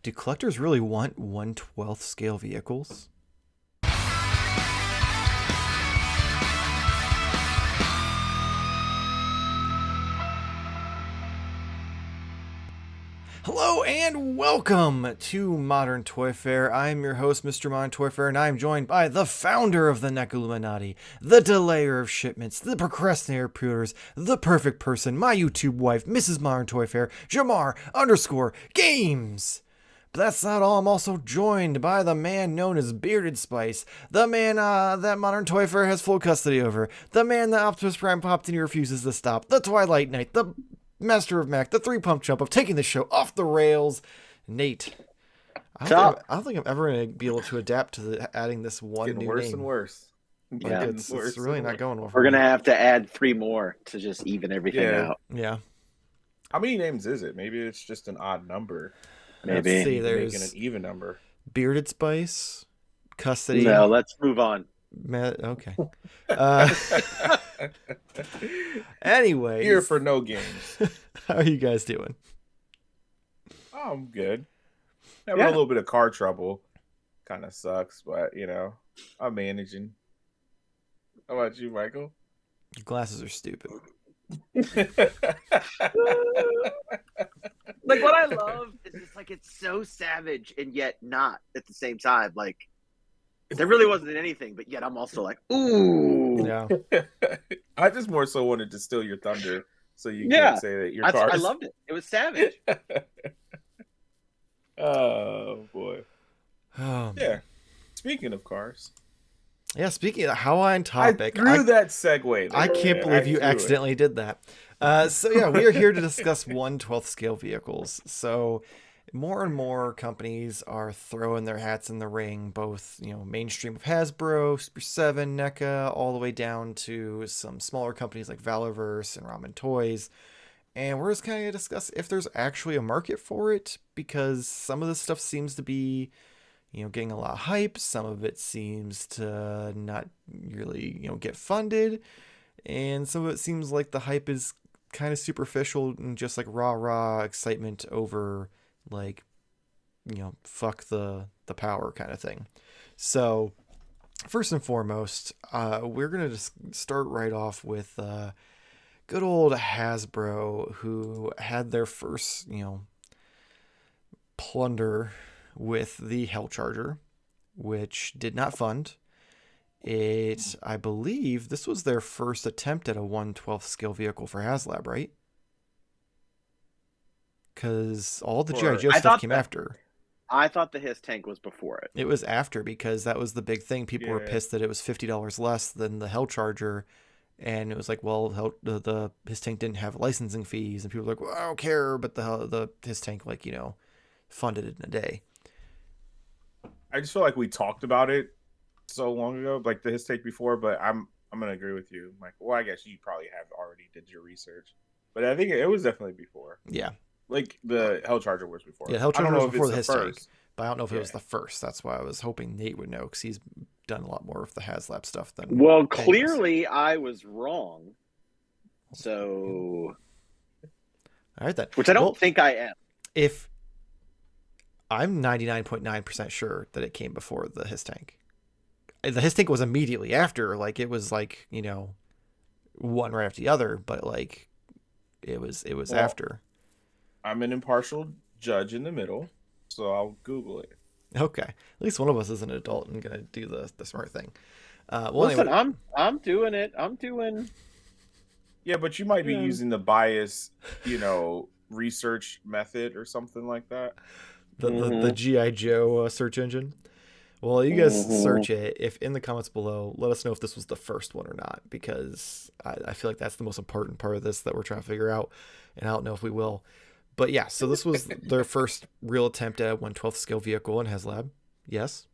Do collectors really want 1/12 scale vehicles? Hello and welcome to Modern Toy Fair. I'm your host, Mr. Modern Toy Fair, and I'm joined by the founder of the Neca Illuminati, the delayer of shipments, the procrastinator of pre-orders, the perfect person, my YouTube wife, Mrs. Modern Toy Fair, Jarmar_Games. But that's not all. I'm also joined by the man known as Bearded Spice, the man that Modern Toy Fair has full custody over, the man that Optimus Prime popped and he refuses to stop, the Twilight Knight, the Master of Mac, the three-pump jump of taking the show off the rails, Nate. I don't think I'm ever going to be able to adapt to adding this one new name. Worse and worse. Yeah, it's really not going well. We're going to have to add 3 more to just even everything out. Yeah. How many names is it? Maybe it's just an odd number. Maybe. Let's see, there's making an even number. Bearded Spice, Custody. No, let's move on. Okay. Anyway, here for no games. How are you guys doing? Oh, I'm good. Having a little bit of car trouble. Kind of sucks, but I'm managing. How about you, Michael? Your glasses are stupid. Like, what I love is just like it's so savage and yet not at the same time. Like, there really wasn't anything, but yet I'm also like, ooh. Yeah. I just more so wanted to steal your thunder, so you can't say that your car. I loved it. It was savage. Oh boy. Yeah. Speaking of cars. Yeah. Speaking of how on topic, I threw that segue. I can't believe you accidentally did that. So yeah, we are here to discuss 1/12 scale vehicles. So more and more companies are throwing their hats in the ring, both, mainstream of Hasbro, Super 7, NECA, all the way down to some smaller companies like Valaverse and Ramen Toys. And we're just kind of going to discuss if there's actually a market for it, because some of this stuff seems to be, getting a lot of hype. Some of it seems to not really, get funded. And some of it seems like the hype is kind of superficial and just like rah excitement over like, fuck the power kind of thing. So first and foremost, we're going to just start right off with good old Hasbro, who had their first, plunder with the Hellcharger, which did not fund. I believe this was their first attempt at a 1/12 scale vehicle for HasLab, right? Because all the GIJoe stuff came after. I thought the HissTank was before it. It was after, because that was the big thing. People were pissed that it was $50 less than the Hellcharger. And it was like, well, the HissTank didn't have licensing fees. And people were like, well, I don't care. But the HissTank, funded it in a day. I just feel like we talked about it so long ago, like the HissTank before. But I'm going to agree with you, Michael. Well, I guess you probably have already did your research. But I think it was definitely before. Yeah. Like the Hellcharger was before. Yeah, Hellcharger was before the HissTank. But I don't know if it was the first. That's why I was hoping Nate would know, because he's done a lot more of the HasLab stuff than. Well, clearly I was wrong. So. All right then. Which I don't think I am. If I'm 99.9% sure that it came before the HissTank. The HissTank was immediately after. Like, it was like, one right after the other, but like it was after. I'm an impartial judge in the middle, so I'll Google it. Okay, at least one of us is an adult and gonna do the smart thing. Listen, anyway. I'm doing it. I'm doing. Yeah, but you might be using the bias, research method or something like that. The GIJoe search engine. Well, you guys search it. If in the comments below, let us know if this was the first one or not, because I feel like that's the most important part of this that we're trying to figure out, and I don't know if we will. But yeah, so this was their first real attempt at a 1/12 scale vehicle in HasLab. Yes?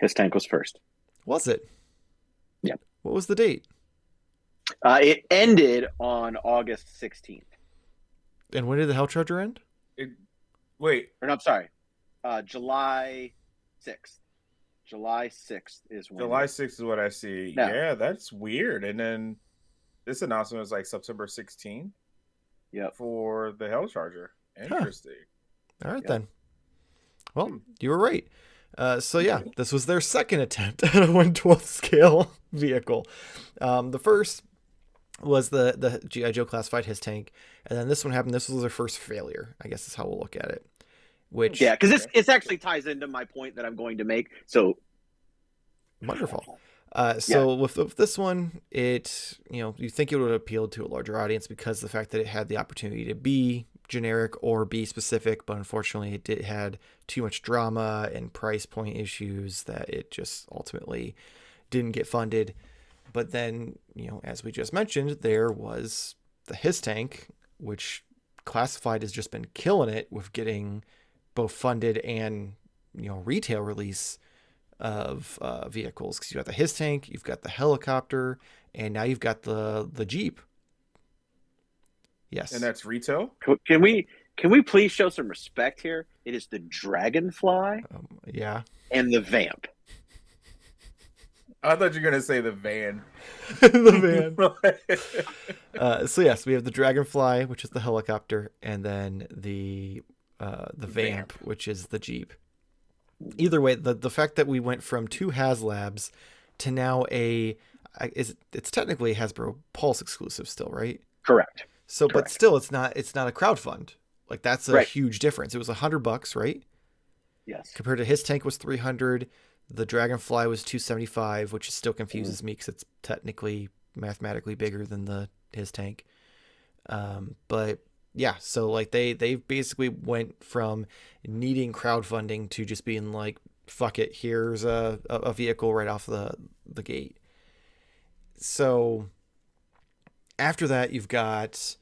HissTank was first. Was it? Yeah. What was the date? It ended on August 16th. And when did the Hellcharger end? I'm sorry. July 6th. July 6th is when. July 6th is what I see. No. Yeah, that's weird. And then this announcement was like September 16th. Yep. For the Hellcharger. Interesting. All right, then. Well, you were right. So yeah, this was their second attempt at a 1/12 scale vehicle. The first was the GIJoe Classified HissTank, and then this one happened. This was their first failure, I guess is how we'll look at it. Which because this actually ties into my point that I'm going to make. So wonderful. So with this one, it you think it would have appealed to a larger audience because the fact that it had the opportunity to be generic or be specific, but unfortunately it had too much drama and price point issues that it just ultimately didn't get funded. But then, as we just mentioned, there was the HissTank, which Classified has just been killing it with getting both funded and retail release of vehicles. Because you got the HissTank, you've got the helicopter, and now you've got the Jeep. Yes. And that's retail? Can we please show some respect here? It is the Dragonfly yeah. and the Vamp. I thought you were going to say the van. The van. So yes, we have the Dragonfly, which is the helicopter, and then the Vamp, which is the Jeep. Either way, the fact that we went from 2 HasLabs to now it's technically a Hasbro Pulse exclusive still, right? Correct. So, but still, it's not a crowdfund. Like that's a huge difference. It was $100, right? Yes. Compared to HissTank was $300. The Dragonfly was $275, which still confuses me because it's technically mathematically bigger than the HissTank. But yeah, so like they basically went from needing crowdfunding to just being like, fuck it, here's a vehicle right off the gate. So after that, you've got,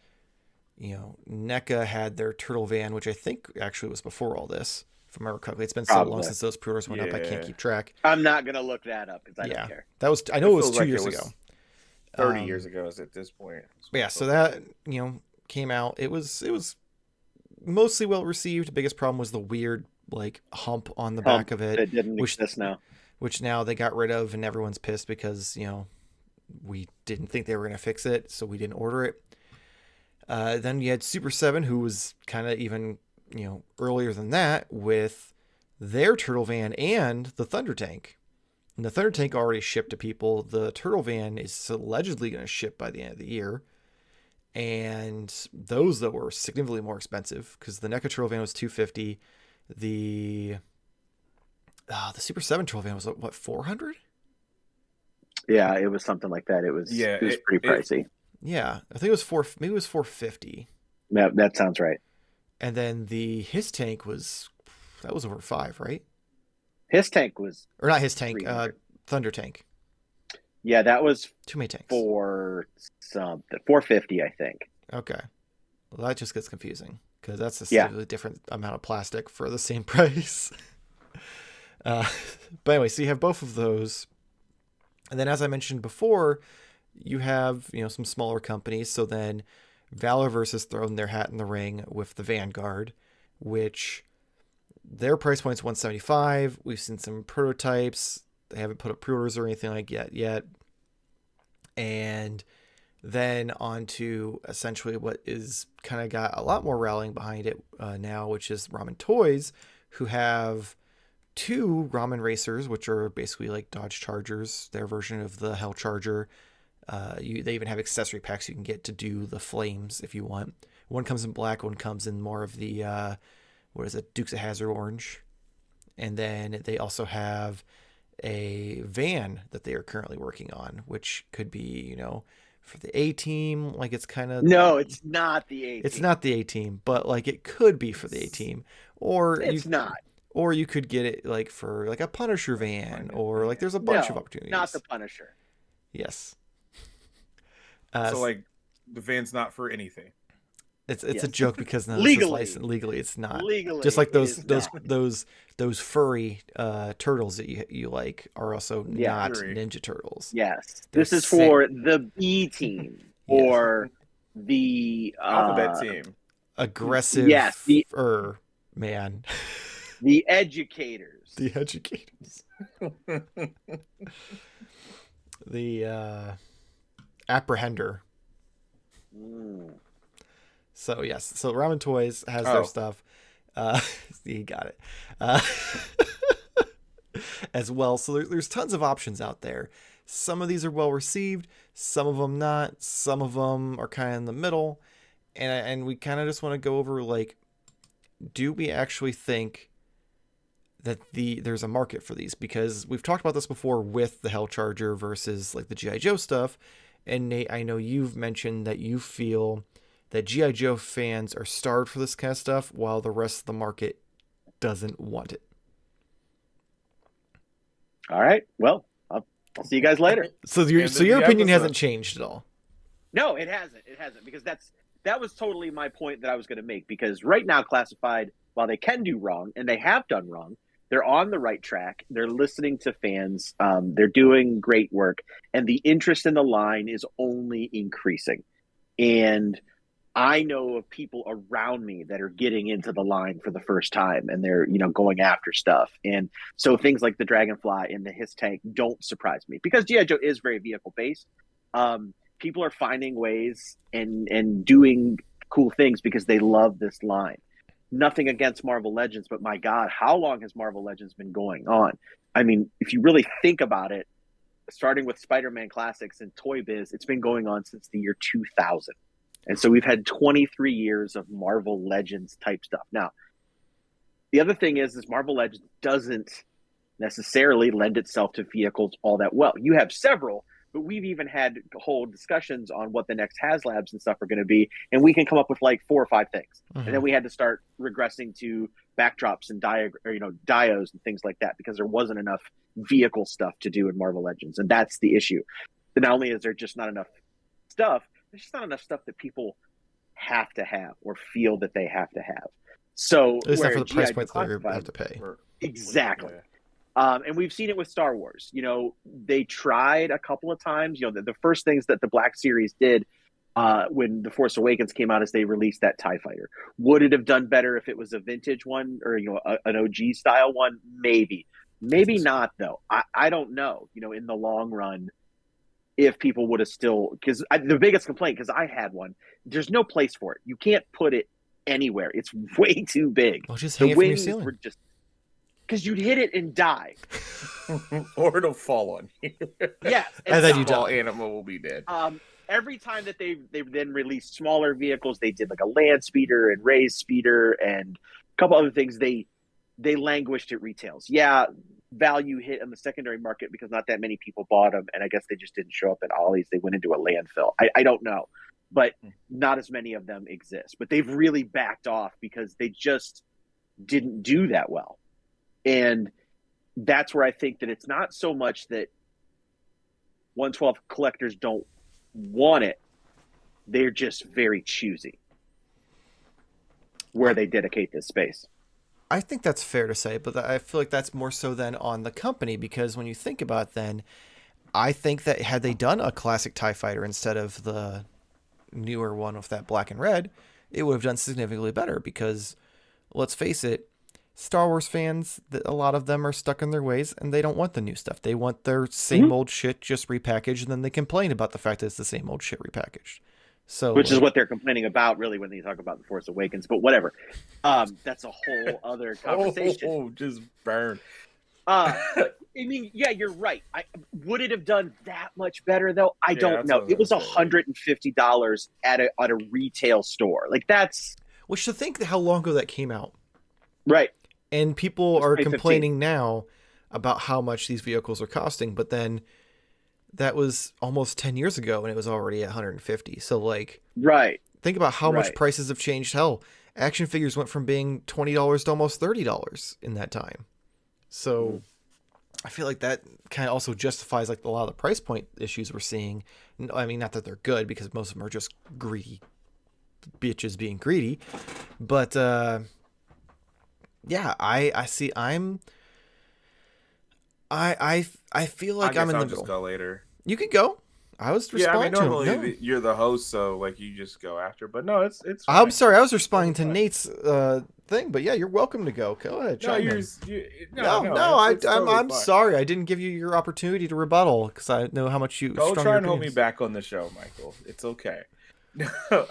NECA had their Turtle van, which I think actually was before all this. If I remember correctly, it's been so long since those pre-orders went up, I can't keep track. I'm not gonna look that up because I don't care. That was, I know it was 2 years ago. 30 years ago is at this point. Yeah, so that came out. It was mostly well received. The biggest problem was the weird like hump on the back of it. It didn't exist now. Which now they got rid of, and everyone's pissed because we didn't think they were going to fix it, so we didn't order it. Then you had Super 7, who was kind of even, earlier than that with their Turtle van and the Thunder Tank. And the Thunder Tank already shipped to people. The Turtle van is allegedly going to ship by the end of the year. And those, though, were significantly more expensive because the NECA Turtle van was $250. The Super 7 Turtle van was, what, $400? Yeah, it was something like that. It was pretty pricey. Yeah, I think it was maybe it was $450. Yeah, that sounds right. And then the HissTank was over $500, right? HissTank was, or not HissTank, Thunder Tank. Yeah, that was too many tanks. $450, I think. Okay, well that just gets confusing because that's a slightly different amount of plastic for the same price. But anyway, so you have both of those. And then, as I mentioned before, you have, some smaller companies. So then Valaverse has thrown their hat in the ring with the Vanguard, which their price point is $175. We've seen some prototypes. They haven't put up pre-orders or anything like that yet. And then on to essentially what is kind of got a lot more rallying behind it now, which is Ramen Toys, who have 2 Ramen Racers, which are basically like Dodge Chargers, their version of the Hell Charger. They even have accessory packs you can get to do the flames if you want. One comes in black, one comes in more of the, Dukes of Hazzard orange. And then they also have a van that they are currently working on, which could be, for the A-Team. Like it's kind of... No, it's not the A-Team. It's not the A-Team, but like it could be for the A-Team. Or it's not. Or you could get it like for like a Punisher van, or like there's a bunch of opportunities. Not the Punisher. Yes. So like the van's not for anything. It's a joke because none of this is licensed. Legally, it's not. Legally, just like those furry turtles that you like are also not Ninja Turtles. Yes, this is for the B team or the Alphabet Team. Aggressive. Yes, man. The educators. The educators. The apprehender. So yes, so Ramen Toys has their stuff. You got it. As well. So there's tons of options out there. Some of these are well received, some of them not, some of them are kind of in the middle. And we kind of just want to go over, like, do we actually think that there's a market for these? Because we've talked about this before with the Hell Charger versus like the G.I. Joe stuff. And Nate, I know you've mentioned that you feel that G.I. Joe fans are starved for this kind of stuff while the rest of the market doesn't want it. All right. Well, I'll see you guys later. So your opinion hasn't changed at all? No, it hasn't. It hasn't, because that was totally my point that I was going to make. Because right now, Classified, while they can do wrong, and they have done wrong, they're on the right track. They're listening to fans. They're doing great work. And the interest in the line is only increasing. And I know of people around me that are getting into the line for the first time, and they're, going after stuff. And so things like the Dragonfly and the HissTank don't surprise me, because G.I. Joe is very vehicle based. People are finding ways and doing cool things because they love this line. Nothing against Marvel Legends, but my God, how long has Marvel Legends been going on? I mean, if you really think about it, starting with Spider-Man Classics and Toy Biz, it's been going on since the year 2000. And so we've had 23 years of Marvel Legends type stuff. Now, the other thing is Marvel Legends doesn't necessarily lend itself to vehicles all that well. You have several, but we've even had whole discussions on what the next HasLabs and stuff are going to be, and we can come up with like 4 or 5 things. Mm-hmm. And then we had to start regressing to backdrops and dios and things like that, because there wasn't enough vehicle stuff to do in Marvel Legends, and that's the issue. And not only is there just not enough stuff, there's just not enough stuff that people have to have or feel that they have to have. So it's not for the price point that you have to pay. Exactly. And we've seen it with Star Wars. They tried a couple of times. The first things that the Black Series did when The Force Awakens came out is they released that TIE Fighter. Would it have done better if it was a vintage one or an OG style one? Maybe not, though. I don't know. In the long run, if people would have still, because the biggest complaint, because I had one, there's no place for it. You can't put it anywhere. It's way too big. Well, just hang it from your ceiling. Were just, because you'd hit it and die. Or it'll fall on you. Yes. And then you die. die. Animal will be dead. Every time that they then released smaller vehicles, they did like a land speeder and raised speeder and a couple other things. They languished at retails. Yeah, value hit in the secondary market because not that many people bought them, and I guess they just didn't show up at Ollie's. They went into a landfill. I don't know, but not as many of them exist. But they've really backed off because they just didn't do that well. And that's where I think that it's not so much that 112 collectors don't want it. They're just very choosy where they dedicate this space. I think that's fair to say, but I feel like that's more so than on the company, because when you think about it, then I think that had they done a classic TIE Fighter instead of the newer one with that black and red, it would have done significantly better, because let's face it, Star Wars fans, a lot of them are stuck in their ways and they don't want the new stuff. They want their same old shit just repackaged, and then they complain about the fact that it's the same old shit repackaged. So, which is what they're complaining about, really, when they talk about The Force Awakens. But whatever, that's a whole other conversation. Just burn. I mean, yeah, you're right. Would it have done that much better, though? I don't know. It was $150 at a retail store. Like, that's... Which, to think how long ago that came out. Right. And people are complaining now about how much these vehicles are costing, but then that was almost 10 years ago and it was already at 150. So, like, right. Think about how much prices have changed. Hell, action figures went from being $20 to almost $30 in that time. So I feel like that kind of also justifies like a lot of the price point issues we're seeing. I mean, not that they're good, because most of them are just greedy bitches being greedy, but yeah, I see. I feel like I'm in the middle. Just go later. You can go. I was responding to normally you're the host, so like you just go after. But no, it's. Fine. I'm sorry, I was responding to Nate's thing, but yeah, you're welcome to go. Go ahead. I'm sorry, I didn't give you your opportunity to rebuttal because I know how much you. Go try and hold me back on the show, Michael. It's okay.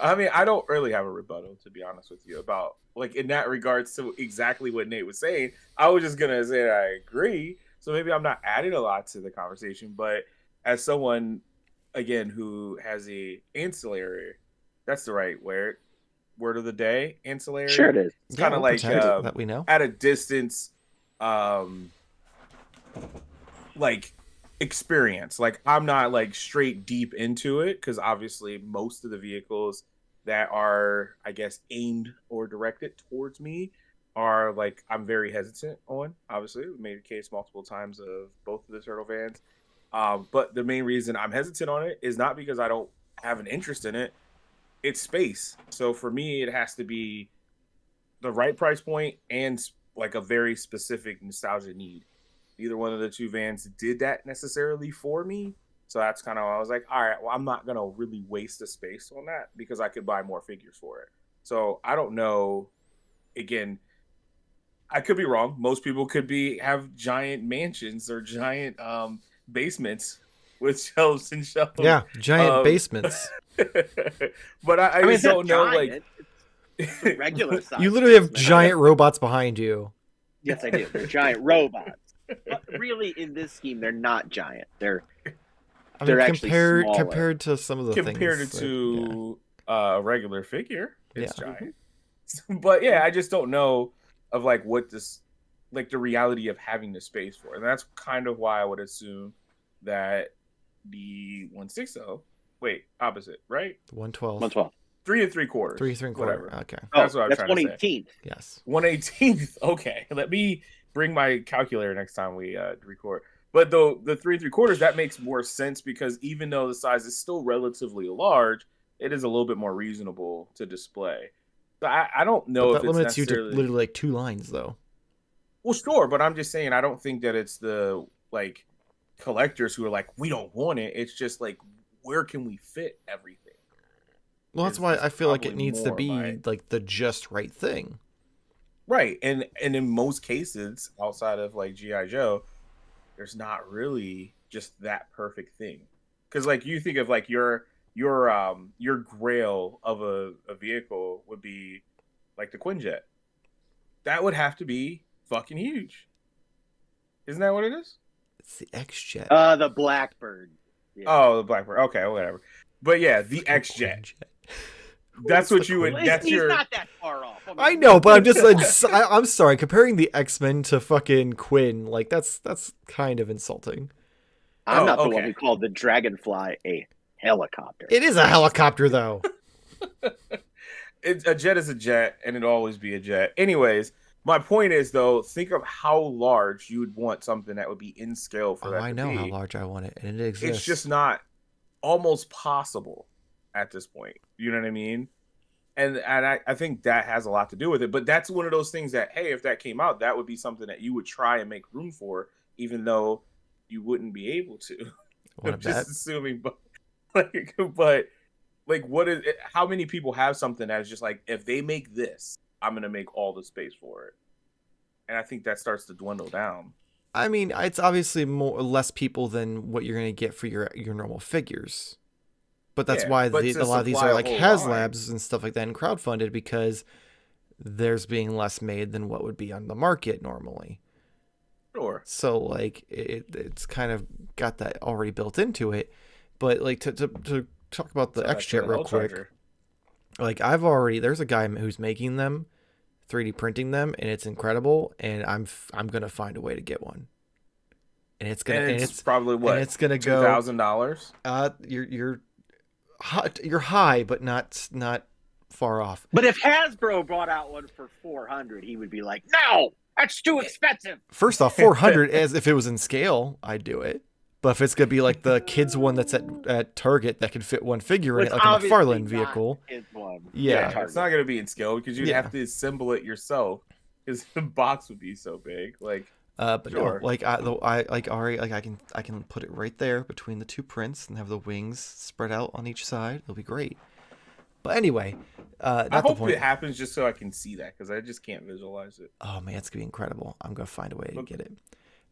I mean, I don't really have a rebuttal, to be honest with you, about like in that regards to exactly what Nate was saying. I was just gonna say I agree. So maybe I'm not adding a lot to the conversation, but as someone again who has a ancillary, that's the right word of the day, ancillary. Sure it is. It's kind of we'll like pretend that we know. at a distance, like experience. Like I'm not like straight deep into it because obviously most of the vehicles that are, I guess, aimed or directed towards me are like I'm very hesitant on. Obviously, we made a case multiple times of both of the turtle vans. But the main reason I'm hesitant on it is not because I don't have an interest in it. It's space. So for me, it has to be the right price point and like a very specific nostalgia need. Neither one of the two vans did that necessarily for me. So that's kind of why I was like, all right, well, I'm not going to really waste the space on that because I could buy more figures for it. So I don't know. Again, I could be wrong. Most people could have giant mansions or giant basements with shelves and shelves. Yeah, giant basements. But I mean, just don't know. giant. Like, It's a regular size. You literally have basement. giant robots behind you. Yes, I do. They're giant robots. But really, in this scheme, they're not giant. They're actually smaller. compared to some of the compared things. to a regular figure, it's Yeah. giant. But yeah, I just don't know of like what this, like the reality of having the space for, and that's kind of why I would assume that the 160. Wait, opposite, right? 112. 112. 3 3/4. 3 3/4. Whatever. Okay. That's what I'm that's trying to say. 118th. Yes. 1/18th. Okay, let me bring my calculator next time we record. But the 3 3/4, that makes more sense because even though the size is still relatively large, it is a little bit more reasonable to display. So I don't know But if that it's limits you to necessarily literally like 2 lines, though. well, sure, but I'm just saying I don't think that it's the like collectors who are like we don't want it. It's just like where can we fit everything? Well, that's Is why I feel like it probably needs to more be my- like the just right thing. Right, and in most cases, outside of like GIJoe, there's not really just that perfect thing. Because like you think of like your grail of a vehicle would be like the Quinjet. That would have to be fucking huge. Isn't that what it is? It's the X-Jet. The Blackbird. Yeah. Oh, the Blackbird. Okay, whatever. But yeah, the X-Jet. That's what you would. Well, That's he's your. not that far off. mean, I know, but I'm sorry. Comparing the X-Men to fucking Quinn, like that's kind of insulting. I'm not the okay. one who called the Dragonfly a helicopter. It is a helicopter, though. A jet is a jet, and it'll always be a jet. Anyways, my point is though, think of how large you would want something that would be in scale for that. I to know be. how large I want it, and it exists. It's just not almost possible at this point. You know what I mean? And I think that has a lot to do with it. But that's one of those things that, hey, if that came out, that would be something that you would try and make room for, even though you wouldn't be able to. Want I'm to just bet? assuming, but what is it? How many people have something that is just like, if they make this, I'm gonna make all the space for it. And I think that starts to dwindle down. I mean, it's obviously less people than what you're going to get for your normal figures. But that's why but a to lot of these supply are a like whole HasLabs and stuff like that and crowdfunded because there's being less made than what would be on the market normally. Sure. So like it's kind of got that already built into it. But like to talk about the So that's X-Jet the real Hell quick. Charger. Like there's a guy who's making them, 3D printing them, and it's incredible. And I'm gonna find a way to get one. And it's gonna And it's probably what, and it's gonna go $2,000. you're high, but not far off. But if Hasbro brought out one for 400, he would be like, "No, that's too expensive." First off, 400 as if it was in scale, I'd do it. But if it's gonna be like the kids one that's at Target that can fit one figure in it, It's like a obviously McFarlane not vehicle. his one. Yeah. It's not gonna be in scale because you'd Yeah. have to assemble it yourself because the box would be so big. Like, But Sure. no, like I can put it right there between the two prints and have the wings spread out on each side. It'll be great. But anyway, I not the hope point. it happens just so I can see that because I just can't visualize it. Oh man, it's gonna be incredible. I'm gonna find a way to get it.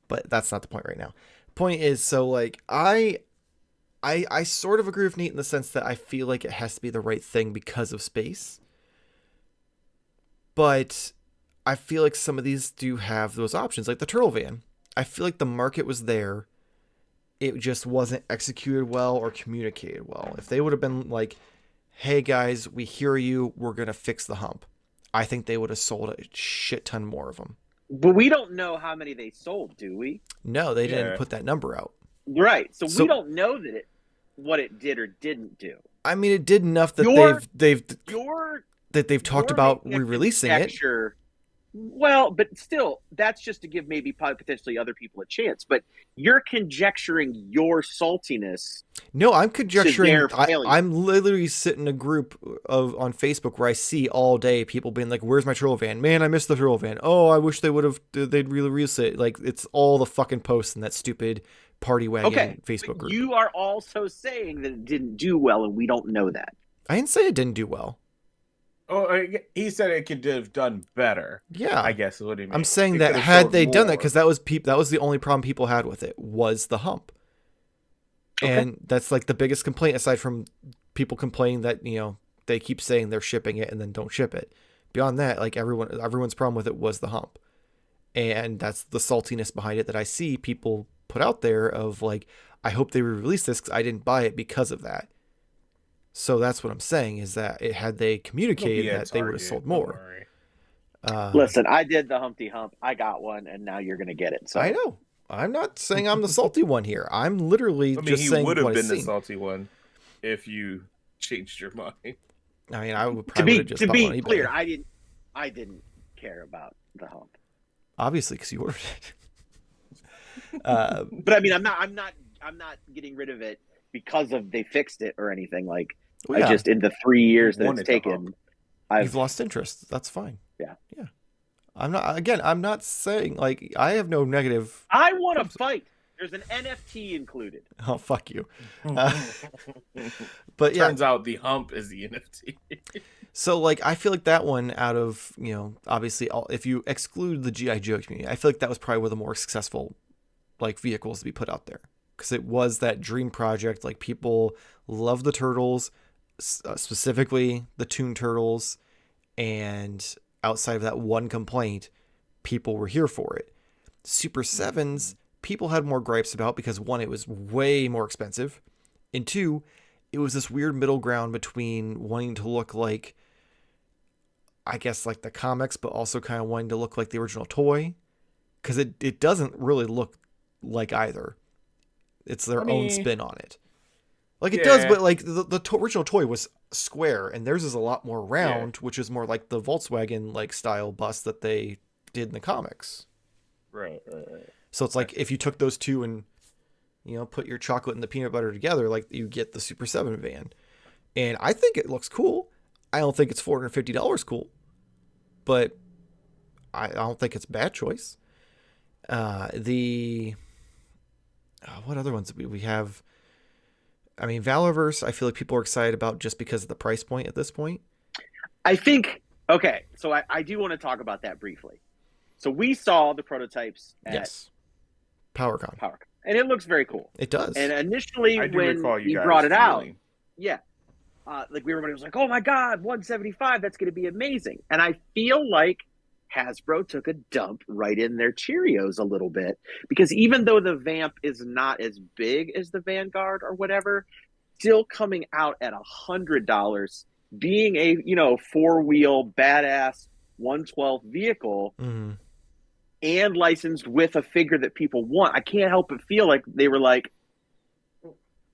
But that's not the point right now. Point is, so like I sort of agree with Nate in the sense that I feel like it has to be the right thing because of space. But I feel like some of these do have those options, like the turtle van. I feel like the market was there. It just wasn't executed well or communicated well. If they would have been like, hey guys, we hear you, we're going to fix the hump, I think they would have sold a shit ton more of them. But we don't know how many they sold, do we? No, they didn't put that number out. Right. So we don't know that what it did or didn't do. I mean, it did enough that they've talked about re-releasing it. Well, but still, that's just to give maybe potentially other people a chance. But you're conjecturing your saltiness. No, I'm conjecturing. I'm literally sitting in a group on Facebook where I see all day people being like, "Where's my turtle van? Man, I missed the turtle van. Oh, I wish they'd release it." Like, it's all the fucking posts in that stupid Party Wagon Facebook group. You are also saying that it didn't do well, and we don't know that. I didn't say it didn't do well. Oh, he said it could have done better. Yeah, I guess is what he meant. I'm saying that had they done that, because that was the only problem people had with it was the hump, and that's like the biggest complaint aside from people complaining that they keep saying they're shipping it and then don't ship it. Beyond that, like everyone's problem with it was the hump, and that's the saltiness behind it that I see people put out there of like, I hope they re-release this because I didn't buy it because of that. So that's what I'm saying is that had they communicated that, they would have sold more. Listen, I did the Humpty Hump. I got one, and now you're going to get it. So I know. I'm not saying I'm the salty one here. I'm literally just saying what I've seen. He would have been the salty one if you changed your mind. I mean, I would probably have just bought one on eBay. To be clear, I didn't care about the hump. Obviously, because you ordered it. But I mean, I'm not getting rid of it because of they fixed it or anything. Like, I just, in the 3 years that it's taken, you've lost interest. That's fine. Yeah. I'm not saying, like, I have no negative. I want to fight. There's an NFT included. Oh, fuck you. But yeah. Turns out the hump is the NFT. So, like, I feel like that one out of, obviously, if you exclude the GIJoe community, I feel like that was probably one of the more successful, like, vehicles to be put out there. Because it was that dream project. Like, people love the turtles, specifically the Toon Turtles, and outside of that one complaint, people were here for it. Super 7s, people had more gripes about because, one, it was way more expensive, and two, it was this weird middle ground between wanting to look like, I guess, like the comics, but also kind of wanting to look like the original toy, because it doesn't really look like either. It's their own spin on it. Like, it does, but like the original toy was square, and theirs is a lot more round, which is more like the Volkswagen like style bus that they did in the comics. Right. So it's like if you took those two and put your chocolate and the peanut butter together, like you get the Super 7 van. And I think it looks cool. I don't think it's $450 cool, but I don't think it's a bad choice. What other ones do we have? I mean, Valaverse, I feel like people are excited about just because of the price point at this point. I think, okay, so I do want to talk about that briefly. So we saw the prototypes at PowerCon. And it looks very cool. It does. And initially when you brought it out, like everybody was like, oh my God, 175, that's going to be amazing. And I feel like Hasbro took a dump right in their Cheerios a little bit, because even though the Vamp is not as big as the Vanguard or whatever, still coming out at $100, being a 4-wheel badass 1/12 vehicle, and licensed with a figure that people want, I can't help but feel like they were like,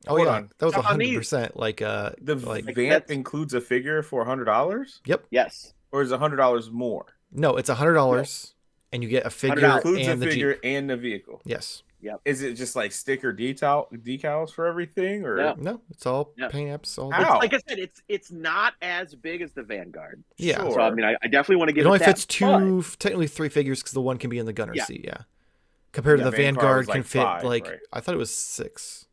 hold on, that was 100% like the Vamp includes a figure for $100. Yep. Yes. Or is $100 more? No, it's $100, and you get a figure includes and a figure Jeep. and the vehicle. Yes. Yep. Is it just like sticker decals for everything, or no? It's all paint apps. All like I said, it's not as big as the Vanguard. Yeah. Sure. So I mean, I definitely want to give it only that, fits technically 3 figures because the one can be in the gunner seat. Yeah. Compared to the Vanguard can fit 5, right? I thought it was 6.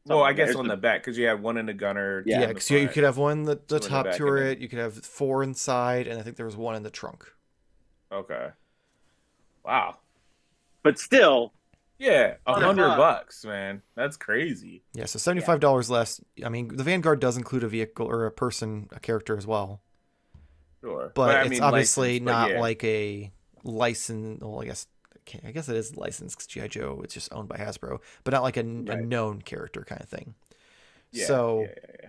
Well, I guess on the back, because you have one in the gunner. Yeah, because you could have one in the top turret, you could have 4 inside, and I think there was 1 in the trunk. Okay. Wow. But still, Yeah, $100, $100, man. That's crazy. Yeah, so $75 less. I mean, the Vanguard does include a vehicle or a character as well. Sure, but But I it's mean obviously licensed. But not yeah, like a license. Well, I guess it is licensed because GI Joe it's just owned by Hasbro, but not like a right. known character kind of thing. Yeah, So yeah.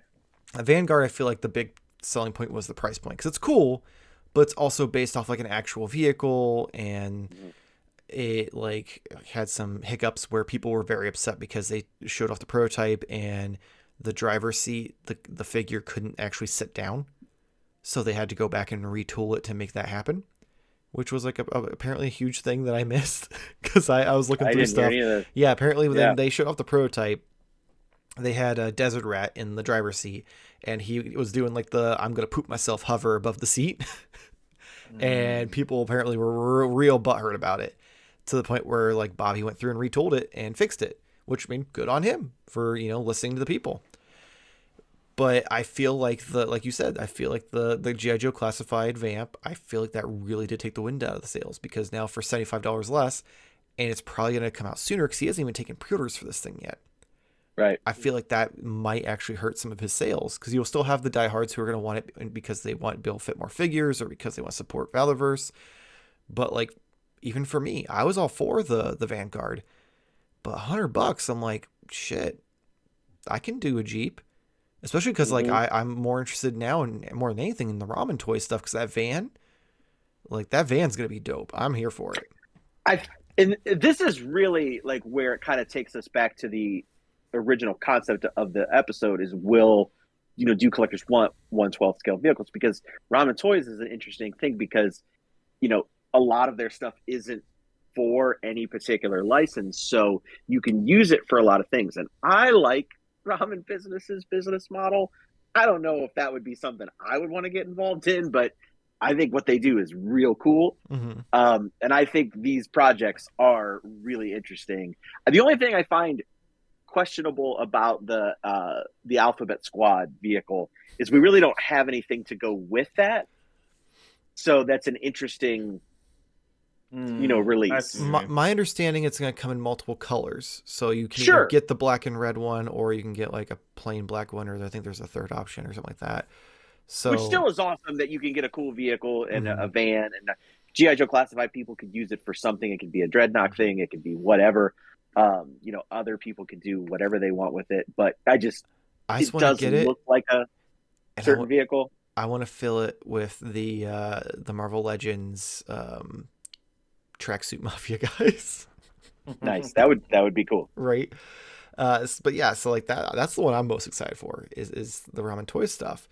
a Vanguard, I feel like the big selling point was the price point because it's cool, but it's also based off like an actual vehicle, and it like had some hiccups where people were very upset because they showed off the prototype and the driver's seat, the figure couldn't actually sit down. So they had to go back and retool it to make that happen, which was like apparently a huge thing that I missed because I was looking through stuff. Yeah, apparently then they showed off the prototype. They had a desert rat in the driver's seat, and he was doing like the "I'm gonna poop myself" hover above the seat, and people apparently were real butthurt about it, to the point where like Bobby went through and retooled it and fixed it, which I mean, good on him for listening to the people. But I feel like like you said, I feel like the GIJoe Classified Vamp, I feel like that really did take the wind out of the sails, because now for $75 less, and it's probably going to come out sooner because he hasn't even taken pre-orders for this thing yet. Right. I feel like that might actually hurt some of his sales, because you'll still have the diehards who are going to want it because they want to be able to fit more figures or because they want to support Valaverse. But like, even for me, I was all for the Vanguard, but $100, I'm like, shit, I can do a Jeep. Especially because like I'm more interested now and more than anything in the Ramen Toys stuff, because that van's gonna be dope. I'm here for it. And this is really like where it kind of takes us back to the original concept of the episode: is will do collectors want 1/12 scale vehicles? Because Ramen Toys is an interesting thing, because a lot of their stuff isn't for any particular license, so you can use it for a lot of things. And I like Ramen Business's business model. I don't know if that would be something I would want to get involved in, but I think what they do is real cool. And I think these projects are really interesting. The only thing I find questionable about the Alphabet Squad vehicle is we really don't have anything to go with that. So that's an interesting release. My understanding, it's going to come in multiple colors, so you can either get the black and red one, or you can get like a plain black one, or I think there's a third option or something like that. So, which still is awesome that you can get a cool vehicle and a van, and GIJoe Classified people could use it for something. It could be a dreadnought thing, it could be whatever. Other people could do whatever they want with it, but it doesn't look like a certain vehicle. I want to fill it with the Marvel Legends tracksuit mafia guys. Nice. That would be cool, right? But yeah, so like that's the one I'm most excited for is the Ramen Toys stuff,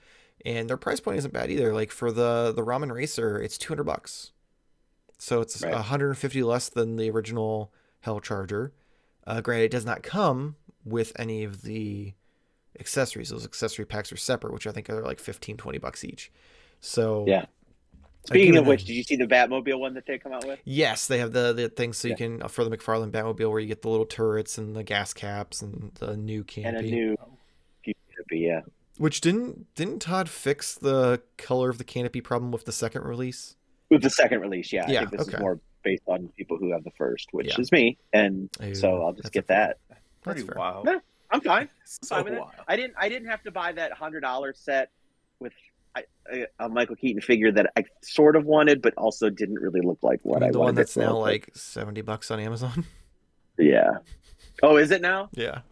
and their price point isn't bad either. Like for the Ramen Racer, it's $200, so it's $150 less than the original Hell Charger. Granted, it does not come with any of the accessories. Those accessory packs are separate, which I think are like $15-20 each. So yeah. Speaking of which, did you see the Batmobile one that they come out with? Yes, they have the things so you can, for the McFarlane Batmobile, where you get the little turrets and the gas caps and the new canopy. And a new canopy, yeah. Which didn't Todd fix the color of the canopy problem with the second release? With the second release, yeah. I think this is more based on people who have the first, which is me, and so I'll just get that. Pretty wild. Yeah, I'm fine. So wild. I didn't have to buy that $100 set with a Michael Keaton figure that I sort of wanted, but also didn't really look like what I wanted. The one that's now like $70 on Amazon. Yeah. Oh, is it now? Yeah.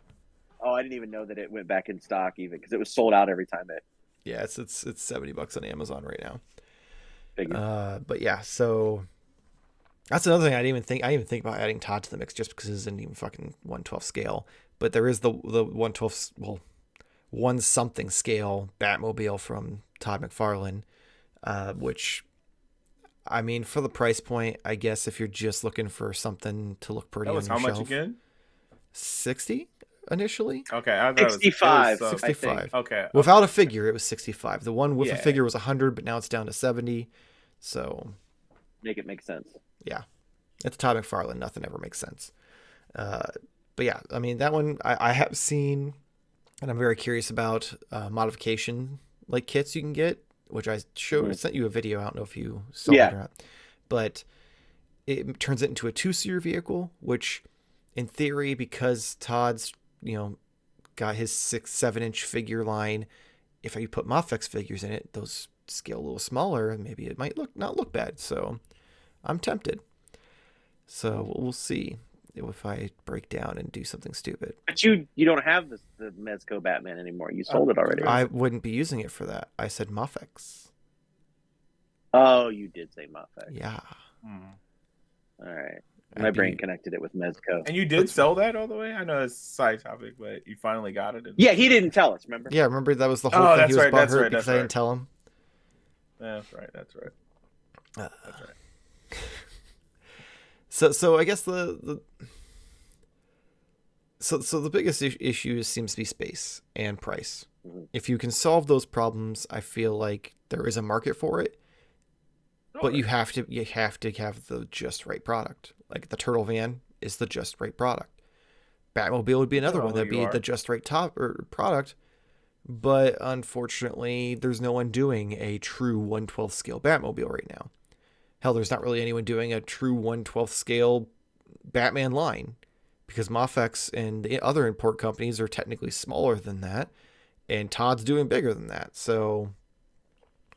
Oh, I didn't even know that it went back in stock, even because it was sold out every time it. Yeah, it's $70 on Amazon right now. Figure. But yeah, so that's another thing I didn't even think about adding Todd to the mix, just because it isn't even fucking 1/12 scale. But there is the 1/12, well, 1 something scale Batmobile from Todd McFarlane, which, I mean, for the price point, I guess if you're just looking for something to look pretty on your shelf. How much again? 60 initially. Okay, I thought 65. 65. Okay. Without a figure, it was 65. The one with a figure was 100, but now it's down to 70. So make it make sense. Yeah, it's Todd McFarlane. Nothing ever makes sense. But yeah, I mean, that one I have seen, and I'm very curious about modification like kits you can get, which I sent you a video. I don't know if you saw it or not, but it turns it into a 2-seater vehicle, which in theory, because Todd's, got his 6-7 inch figure line, if you put Mafex figures in it, those scale a little smaller, and maybe it might not look bad. So I'm tempted. So we'll see if I break down and do something stupid. But you don't have the Mezco Batman anymore. You sold it already. I wouldn't be using it for that. I said Mafex. Oh, you did say Mafex. Yeah. All right. My brain connected it with Mezco. And you did sell that all the way? I know it's a side topic, but you finally got it. Yeah, he didn't tell us, remember? Yeah, remember that was the whole thing. He was butthurt because I didn't tell him. That's right. That's right. So I guess the biggest issue seems to be space and price. Mm-hmm. If you can solve those problems, I feel like there is a market for it. But you have to have the just right product. Like the Turtle Van is the just right product. Batmobile would be another one that'd be the just right product. But unfortunately, there's no one doing a true 1/12 scale Batmobile right now. Hell, there's not really anyone doing a true 1/12 scale Batman line, because Mafex and the other import companies are technically smaller than that, and Todd's doing bigger than that. So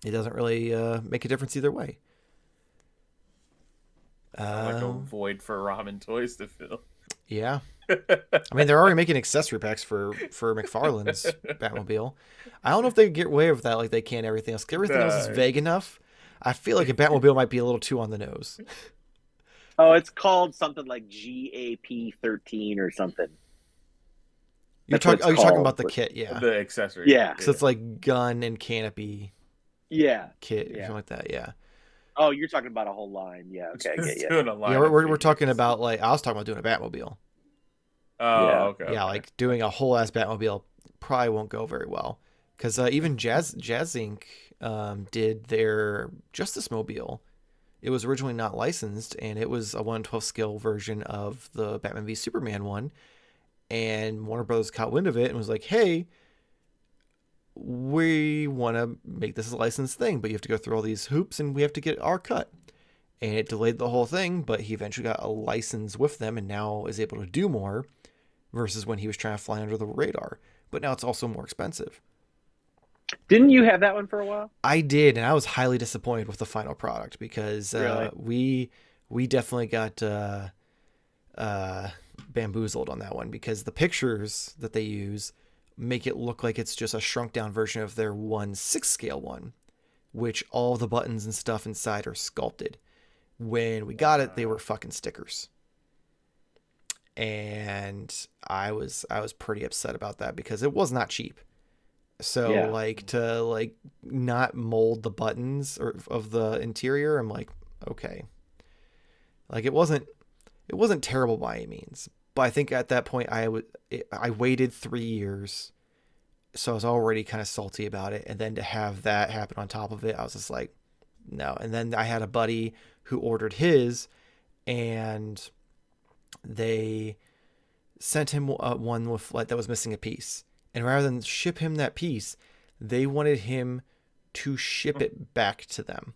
it doesn't really make a difference either way. Like a void for Ramen Toys to fill. Yeah. I mean, they're already making accessory packs for McFarlane's Batmobile. I don't know if they can get away with that like they can everything else. Everything else is vague enough. I feel like a Batmobile might be a little too on the nose. Oh, it's called something like GAP 13 or something. You're talking about the kit, yeah. The accessory. Yeah. So it's like gun and canopy. Yeah. Kit or something like that, yeah. Oh, you're talking about a whole line. Yeah, okay, yeah. We're talking about, like, I was talking about doing a Batmobile. Oh, yeah. Okay. Yeah, like doing a whole ass Batmobile probably won't go very well. Because even Jazz Inc. Did their Justice Mobile. It was originally not licensed, and it was a 1/12 scale version of the Batman v Superman one. And Warner Brothers caught wind of it and was like, hey, we want to make this a licensed thing, but you have to go through all these hoops and we have to get our cut. And it delayed the whole thing, but he eventually got a license with them and now is able to do more versus when he was trying to fly under the radar. But now it's also more expensive. Didn't you have that one for a while? I did, and I was highly disappointed with the final product because we definitely got bamboozled on that one, because the pictures that they use make it look like it's just a shrunk down version of their 1/6 scale one, which all the buttons and stuff inside are sculpted. When we got it, they were fucking stickers. And I was pretty upset about that because it was not cheap. So to not mold the buttons of the interior, I'm like, okay. Like it wasn't terrible by any means. But I think at that point I waited 3 years, so I was already kind of salty about it. And then to have that happen on top of it, I was just like, no. And then I had a buddy who ordered his, and they sent him one with that was missing a piece. And rather than ship him that piece, they wanted him to ship it back to them.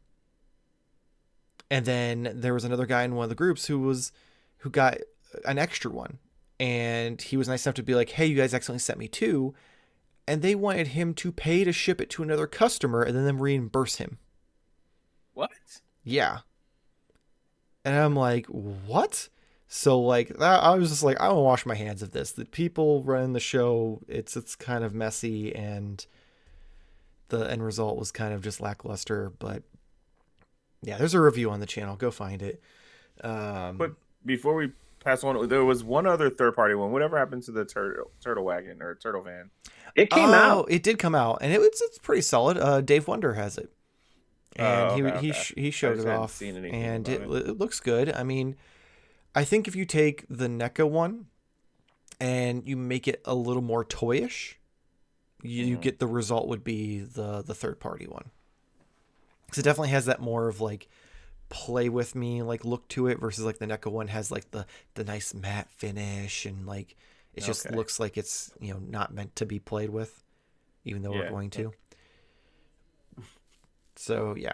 And then there was another guy in one of the groups who got an extra one, and he was nice enough to be like, hey, you guys accidentally sent me two, and they wanted him to pay to ship it to another customer and then reimburse him. What? Yeah. And I'm like, what? So like I was just like, I want to wash my hands of this. The people running the show, it's kind of messy, and the end result was kind of just lackluster. But yeah, there's a review on the channel. Go find it. But before we pass on, there was one other third-party one. Whatever happened to the turtle wagon or turtle van? It came out. It did come out, and it's pretty solid. Dave Wonder has it, and he showed it off, and it looks good. I mean, I think if you take the NECA one and you make it a little more toyish, you get the result would be the third-party one. Because it definitely has that more of like play with me like look to it, versus like the NECA one has like the nice matte finish, and like it just looks like it's not meant to be played with, even though we're going to. So yeah.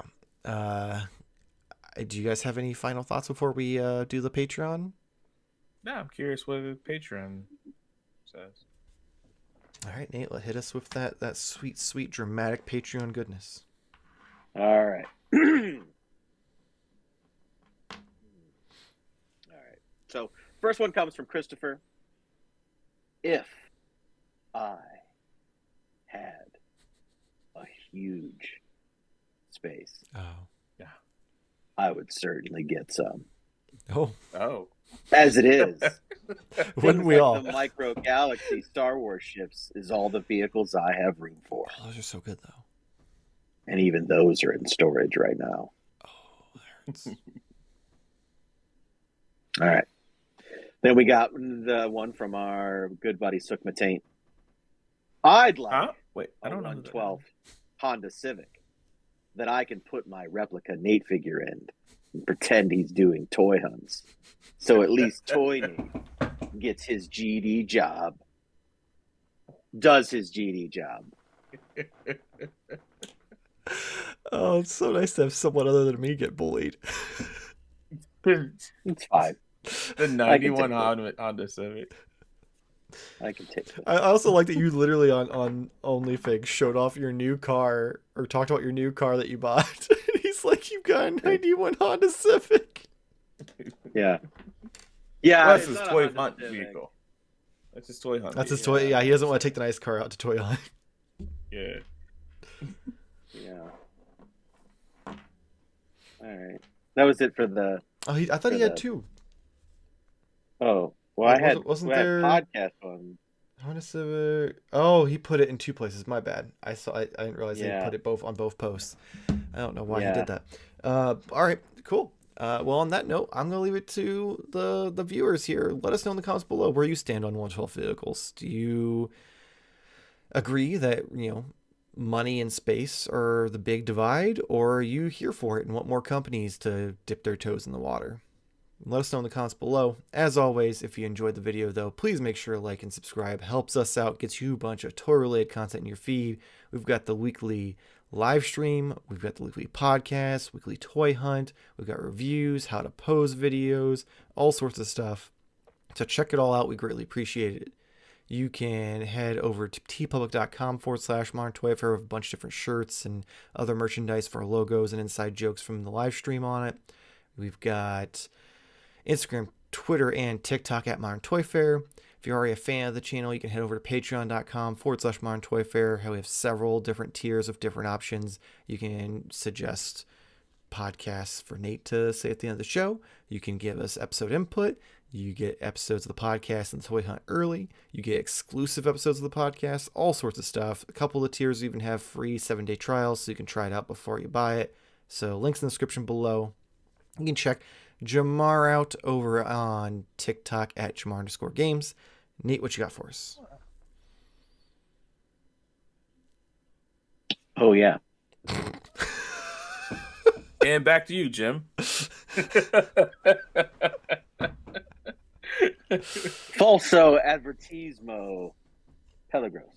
Do you guys have any final thoughts before we do the Patreon? Now I'm curious what the Patreon says. All right, Nate, hit us with that sweet, sweet, dramatic Patreon goodness. All right. All right. So, first one comes from Christopher. If I had a huge space, I would certainly get some. Oh. As it is, wouldn't we all? The micro galaxy Star Wars ships is all the vehicles I have room for. Oh, those are so good, though. And even those are in storage right now. Oh, that hurts. All right. Then we got the one from our good buddy Sook Matain. I'd like I don't know 112 Honda Civic that I can put my replica Nate figure in and pretend he's doing toy hunts. So at least Toy Nate gets his GD job. Does his GD job. Oh, it's so nice to have someone other than me get bullied. It's fine. The 91 Honda Civic. I can take it. I also like that you literally on OnlyFigs showed off your new car or talked about your new car that you bought. He's like, you've got a 91 Honda Civic. Yeah. Yeah. Well, that's his toy hunt vehicle. That's his toy hunt. That's his toy. Yeah, he doesn't want to take the nice car out to toy hunt. Yeah. Yeah. All right. That was it for the. Oh, I thought he had two. Oh, well, Wasn't we there had podcast on Honda Civic? Oh, he put it in two places. My bad. I didn't realize he put it both on both posts. I don't know why he did that. All right, cool. Well, on that note, I'm gonna leave it to the viewers here. Let us know in the comments below where you stand on 112 vehicles. Do you agree that money and space are the big divide, or are you here for it and want more companies to dip their toes in the water? Let us know in the comments below. As always, if you enjoyed the video, though, please make sure to like and subscribe. Helps us out, gets you a bunch of toy-related content in your feed. We've got the weekly live stream. We've got the weekly podcast, weekly toy hunt. We've got reviews, how to pose videos, all sorts of stuff. So check it all out. We greatly appreciate it. You can head over to tpublic.com/moderntoyfair with a bunch of different shirts and other merchandise for our logos and inside jokes from the live stream on it. We've got Instagram, Twitter, and TikTok at Modern Toy Fair. If you're already a fan of the channel, you can head over to patreon.com/Modern Toy Fair. We have several different tiers of different options. You can suggest podcasts for Nate to say at the end of the show. You can give us episode input. You get episodes of the podcast and the Toy Hunt early. You get exclusive episodes of the podcast, all sorts of stuff. A couple of the tiers even have free 7-day trials, so you can try it out before you buy it. So links in the description below. You can check Jarmar out over on TikTok at Jarmar_games. Nate, what you got for us? Oh, yeah. And back to you, Jim. Falso advertismo Peligros.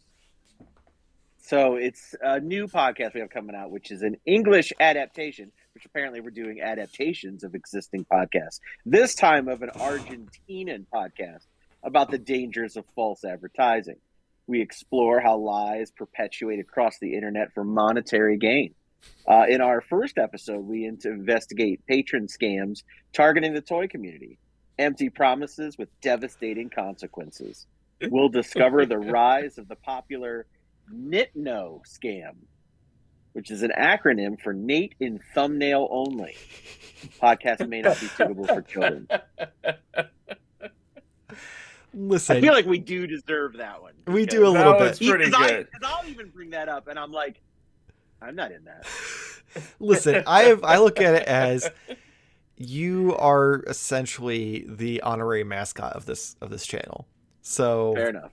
So it's a new podcast we have coming out, which is an English adaptation, which apparently we're doing adaptations of existing podcasts. This time of an Argentinian podcast about the dangers of false advertising. We explore how lies perpetuate across the internet for monetary gain. In our first episode, we investigate patron scams targeting the toy community. Empty promises with devastating consequences. We'll discover the rise of the popular NITNO scam, which is an acronym for Nate in Thumbnail Only. Podcast may not be suitable for children. Listen, I feel like we do deserve that one. We do a little bit. It's pretty good. Because I'll even bring that up, and I'm like, I'm not in that. Listen, I look at it as you are essentially the honorary mascot of this channel. So Fair enough.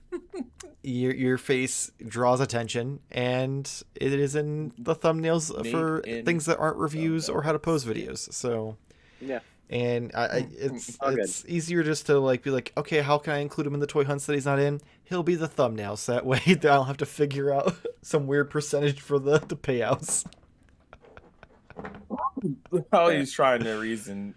Your face draws attention, and it is in the thumbnails for things that aren't reviews or how to pose videos. So yeah. And it's easier just to be like, okay, how can I include him in the toy hunts that he's not in? He'll be the thumbnail, so that way I don't have to figure out some weird percentage for the payouts. How he's trying to reason,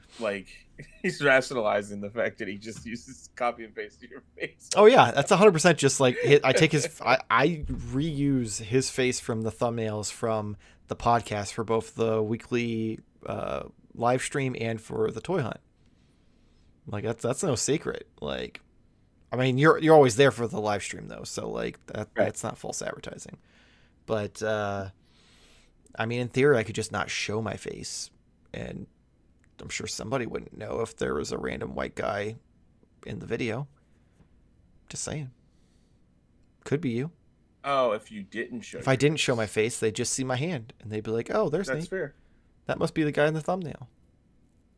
He's rationalizing the fact that he just uses copy and paste to your face. Oh yeah, that's 100% just like I take I reuse his face from the thumbnails from the podcast for both the weekly live stream and for the toy hunt. Like that's no secret. Like, I mean, you're always there for the live stream though, so like that's not false advertising. But I mean, in theory, I could just not show my face, and I'm sure somebody wouldn't know if there was a random white guy in the video. Just saying. Could be you. Oh, if you didn't show. If I didn't show my face, they'd just see my hand, and they'd be like, "Oh, there's Nate. That's fair. That must be the guy in the thumbnail."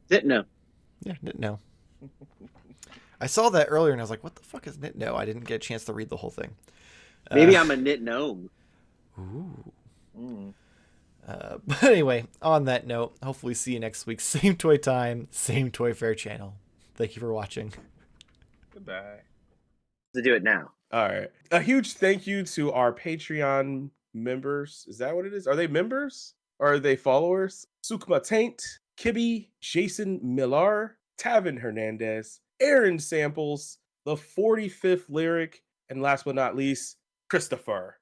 Didn't know. Yeah, didn't know. I saw that earlier, and I was like, "What the fuck is knit no?" I didn't get a chance to read the whole thing. Maybe I'm a knit gnome. Ooh. Mm. But anyway, on that note, hopefully see you next week. Same toy time, same Toy Fair channel. Thank you for watching. Goodbye. To do it now. All right. A huge thank you to our Patreon members. Is that what it is? Are they members? Or are they followers? Sukma Taint, Kibby, Jason Millar, Tavin Hernandez, Aaron Samples, the 45th Lyric, and last but not least, Christopher.